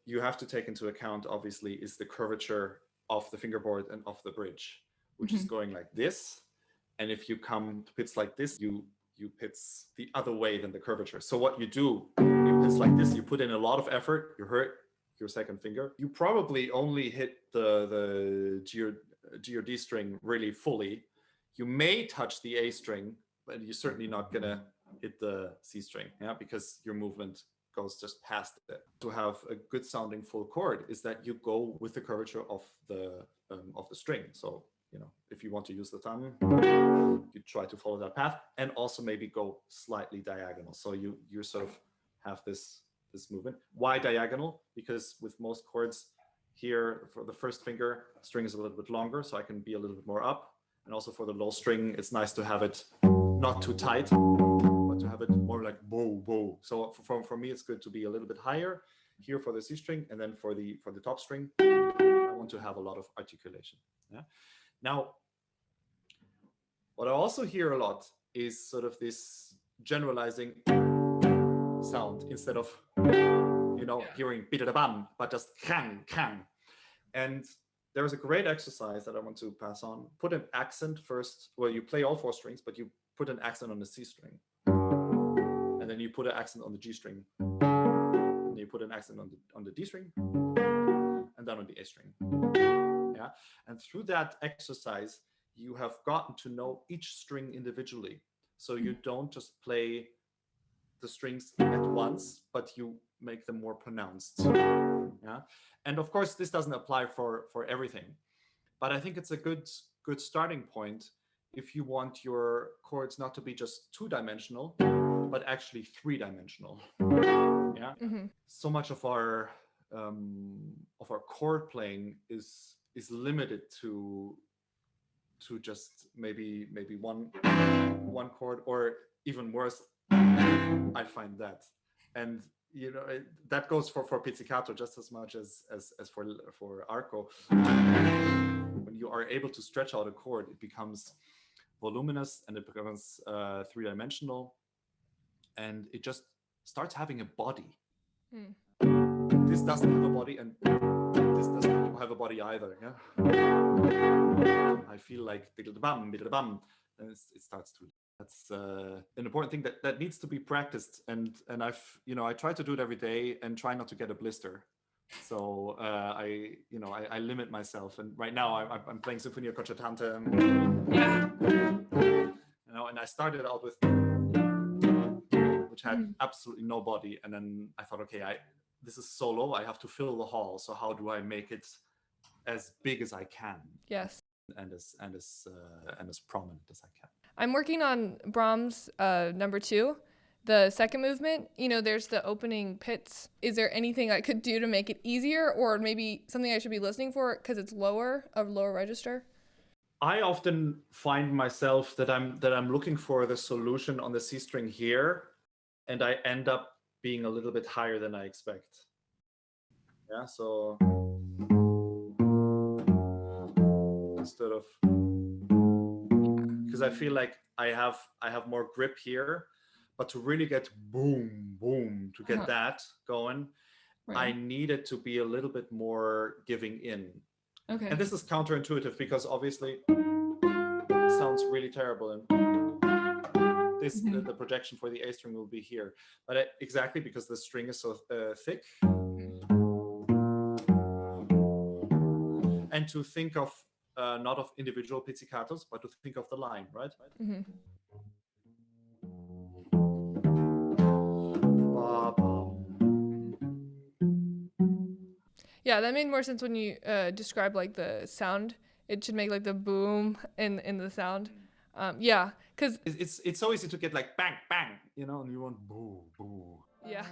you have to take into account, obviously, is the curvature of the fingerboard and of the bridge, which is going like this. And if you come to pits like this, you pits the other way than the curvature. So what you do, you pits like this, you put in a lot of effort, you hurt your second finger. You probably only hit the G or D string really fully. You may touch the A string, but you're certainly not gonna hit the C string, yeah, because your movement goes just past it. To have a good sounding full chord is that you go with the curvature of the string. So, you know, if you want to use the thumb, you try to follow that path, and also maybe go slightly diagonal. So you sort of have this movement. Why diagonal? Because with most chords here, for the first finger, string is a little bit longer, so I can be a little bit more up. And also for the low string, it's nice to have it not too tight, but to have it more like bow, bow. So for me, it's good to be a little bit higher here for the C string, and then for the top string, I want to have a lot of articulation. Yeah. Now, what I also hear a lot is sort of this generalizing sound instead of, you know, hearing bam, but just kang. And there is a great exercise that I want to pass on. Put an accent first. Well, you play all four strings, but you put an accent on the C string. And then you put an accent on the G string. And you put an accent on the D string. And then on the A string. Yeah. And through that exercise, you have gotten to know each string individually. So you don't just play the strings at once, but you make them more pronounced. Yeah. And of course, this doesn't apply for everything, but I think it's a good starting point if you want your chords not to be just two-dimensional, but actually three-dimensional. Yeah. So much of our chord playing is limited to just maybe one chord, or even worse, I find that. And you know, that goes for Pizzicato just as much as for Arco. When you are able to stretch out a chord, it becomes voluminous and it becomes three-dimensional, and it just starts having a body. This doesn't have a body, and this doesn't have a body either. Yeah, I feel like bam, and it starts to. That's an important thing that needs to be practiced, and I try to do it every day and try not to get a blister. So I limit myself, and right now I'm playing Sinfonia Concertante. And I started out with, which had absolutely no body, and then I thought, okay, this is solo. I have to fill the hall. So how do I make it as big as I can? Yes. And as prominent as I can. I'm working on Brahms' number 2, the second movement. You know, there's the opening pits. Is there anything I could do to make it easier, or maybe something I should be listening for because it's lower register? I often find myself that I'm looking for the solution on the C string here, and I end up being a little bit higher than I expect. Yeah, so instead of, because I feel like I have more grip here, but to really get boom, boom, to get that going, I need it to be a little bit more giving in. Okay. And this is counterintuitive because obviously it sounds really terrible, and this the projection for the A string will be here, but exactly because the string is so thick. And to think of not of individual pizzicatos, but to think of the line, right? Yeah, that made more sense when you described like the sound. It should make like the boom in the sound. Yeah, because it's so easy to get like bang bang, you know, and you want boo boo. Yeah.